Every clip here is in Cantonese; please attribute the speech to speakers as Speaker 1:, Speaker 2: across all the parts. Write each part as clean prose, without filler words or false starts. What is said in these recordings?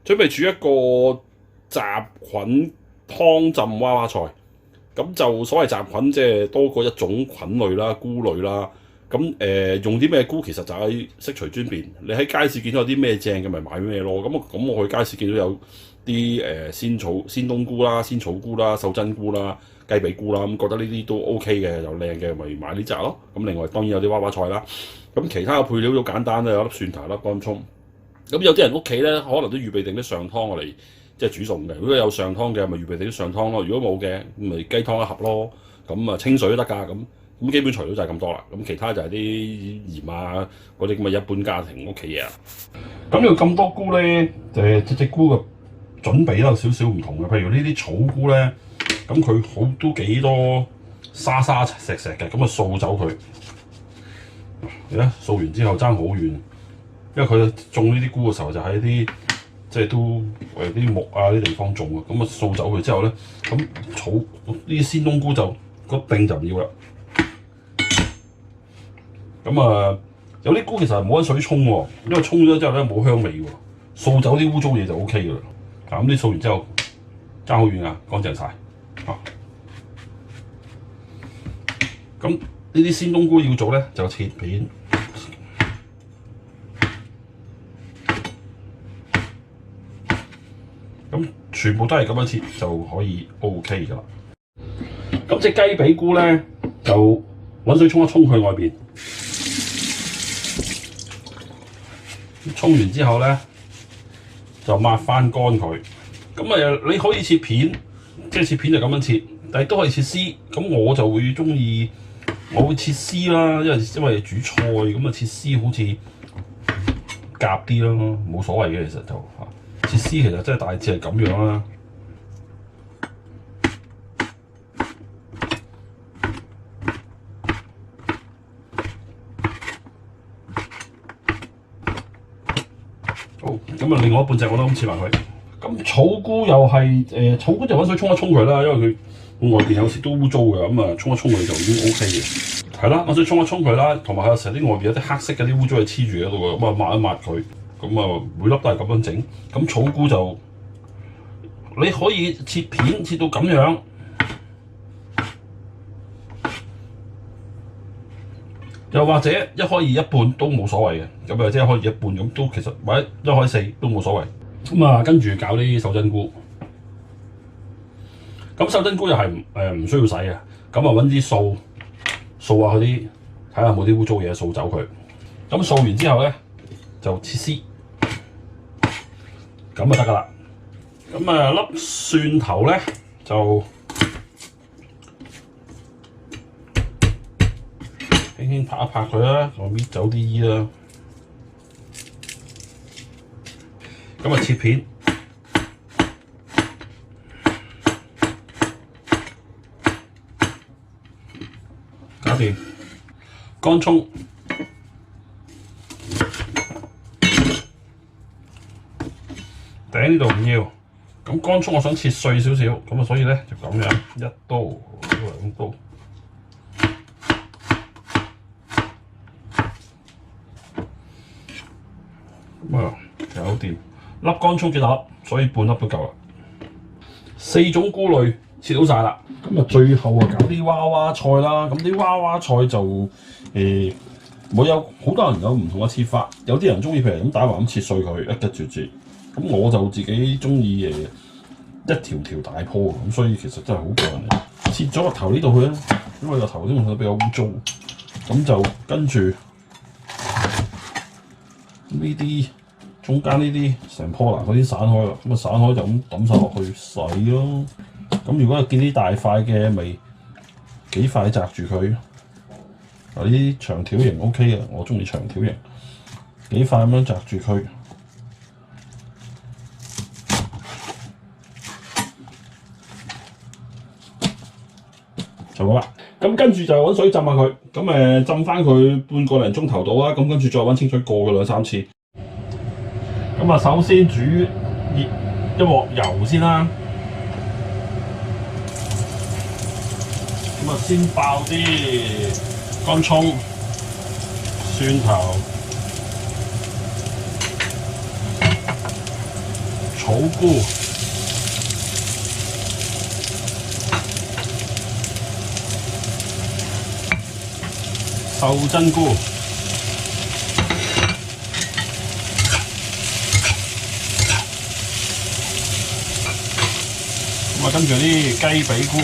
Speaker 1: 準備煮一個雜菌湯浸娃娃菜。咁就所謂雜菌，即係多過一種菌類啦、菇類啦。咁用啲咩菇其實就係悉隨尊便。你喺街市見到有啲咩正嘅，咪買咩咯。咁我去街市見到有啲鮮冬菇啦、鮮草菇啦、秀珍菇啦、雞髀菇啦，咁覺得呢啲都 OK 嘅，又靚嘅，咪買呢隻咯。咁另外當然有啲娃娃菜啦。咁其他嘅配料都簡單啦，有粒蒜頭、粒乾葱。咁有啲人屋企咧，可能都預備定啲上湯我嚟即係煮餸嘅。如果有上湯嘅，咪預備定啲上湯咯。如果冇嘅，咪雞湯一盒咯。咁啊清水都得㗎。咁基本材料就係咁多啦。咁其他就係啲鹽啊，嗰啲咁嘅一般家庭屋企嘢啦。咁要咁多菇咧，隻菇嘅準備都有少少唔同嘅。譬如呢啲草菇咧，咁佢都幾多沙沙石石嘅，咁啊掃走佢。而家掃完之後爭好遠，因為佢種呢啲菇嘅時候就喺啲即係都啲木啊啲地方種啊，咁啊掃走佢之後咧，咁草呢啲鮮冬菇就個頂就唔要啦。咁有啲菇其實係冇得水沖喎，因為沖咗之後咧冇香味喎，掃走啲污糟嘢就 O K 㗎啦。咁啲掃完之後爭好遠啊，乾淨晒。咁呢啲鮮冬菇要做咧就切片。咁全部都係咁樣切就可以 OK 㗎啦。咁隻雞髀菇咧就揾水沖一沖佢外邊，沖完之後咧就抹翻乾佢。咁你可以切片，即係切片就咁樣切，但係都可以切絲。咁我就會中意，我會切絲啦，因為煮菜咁啊切絲好似夾啲咯，冇所謂嘅其實就切絲其實真係大致係咁樣啦。好，咁啊另外一半隻我都咁切埋佢。咁草菇又係草菇就揾水沖一沖佢啦，因為佢外邊有時都污糟嘅，咁啊沖一沖佢就已經 OK 嘅。係啦，揾水沖一沖佢啦，同埋有時啲外邊有啲黑色嘅啲污糟係黐住喺度嘅，咁啊抹一抹佢。咁啊，每粒都係咁樣整。咁草菇就你可以切片，切到咁樣，又或者一開二一半都冇所謂嘅。咁啊，即係一開二一半咁都其實，或者一開四都冇所謂。咁啊，跟住搞啲秀珍菇。咁秀珍菇又係唔需要洗嘅。咁啊，揾啲掃下嗰啲，睇下有冇啲污糟嘢掃走佢。咁掃完之後咧，就切絲，咁就得㗎啦。咁粒蒜頭咧就輕輕拍一拍佢啦，我搣走啲衣啦。咁切片，搞掂。乾葱。頂呢度唔要，咁乾葱我想切碎少少，咁啊所以咧就咁樣一刀兩刀，咁啊搞掂。粒乾葱幾大粒，所以半粒都夠啦。4種菇類切好晒啦，咁啊最後啊搞啲娃娃菜啦。咁啲娃娃菜就有好多人有唔同嘅切法，有啲人中意譬如咁打橫咁切碎佢，一吉住切。咁我就自己中意一條條大棵，咁所以其實真係好過癮嘅。切咗個頭呢度去啦，因為個頭啲嘢比較污糟，咁就跟住呢啲中間呢啲成棵嗱嗰啲散開啦，咁啊散開就咁抌晒落去洗咯。咁如果係見啲大塊嘅，咪幾塊擲住佢。呢啲長條型 OK 嘅，我中意長條型，幾塊咁樣擲住佢。就咁啦，咁跟住就揾水浸下佢，咁浸翻佢半個零鐘頭到啦，咁跟住再揾清水過佢2-3次。咁啊，首先煮熱一鑊油先啦，咁啊先爆啲乾葱、蒜頭、草菇、秀珍菇。咁啊，跟住啲雞髀菇。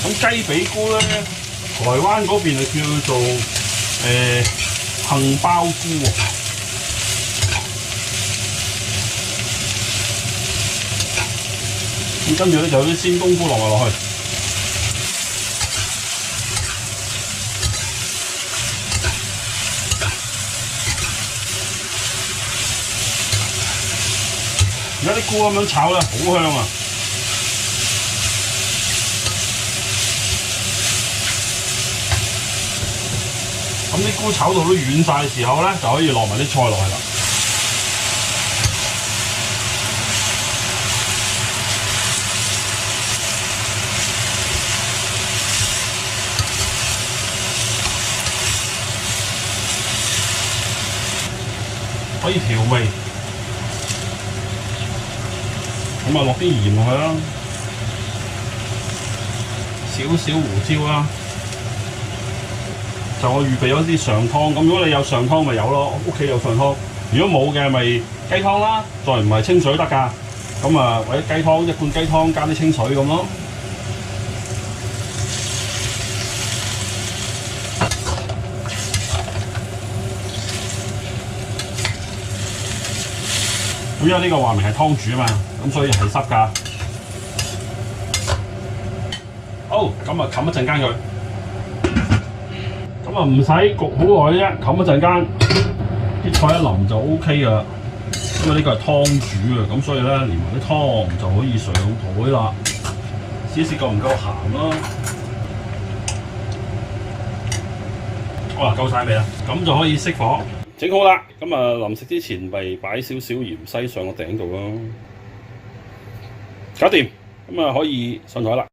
Speaker 1: 咁雞髀菇咧，台灣嗰邊就叫做杏鮑菇喎。咁跟住咧就有啲鮮冬菇落去。而家啲菇咁樣炒咧，好香啊！咁啲菇炒到都軟晒嘅時候咧，就可以落埋啲菜落去啦。可以調味，咁啊落啲鹽落去啦，少少胡椒啦。就我預備咗啲上湯，咁如果你有上湯咪有咯，屋企有上湯。如果冇嘅咪雞湯啦，再唔係清水得㗎。咁啊或者雞湯一罐雞湯加啲清水咁咯。咁因為呢個話明係湯煮啊嘛，咁所以係濕㗎。好，咁啊冚一陣間佢。咁啊唔使焗好耐啫，冚一陣間，啲菜一淋就 O K 噶啦。因為呢個係湯煮嘅，咁所以咧連埋啲湯就可以上台啦。試試夠唔夠鹹啦。好啦，夠晒未啊？咁就可以熄火。整好啦，咁啊臨食之前咪擺少少芫茜上個頂度咯。搞掂，咁啊可以上台啦。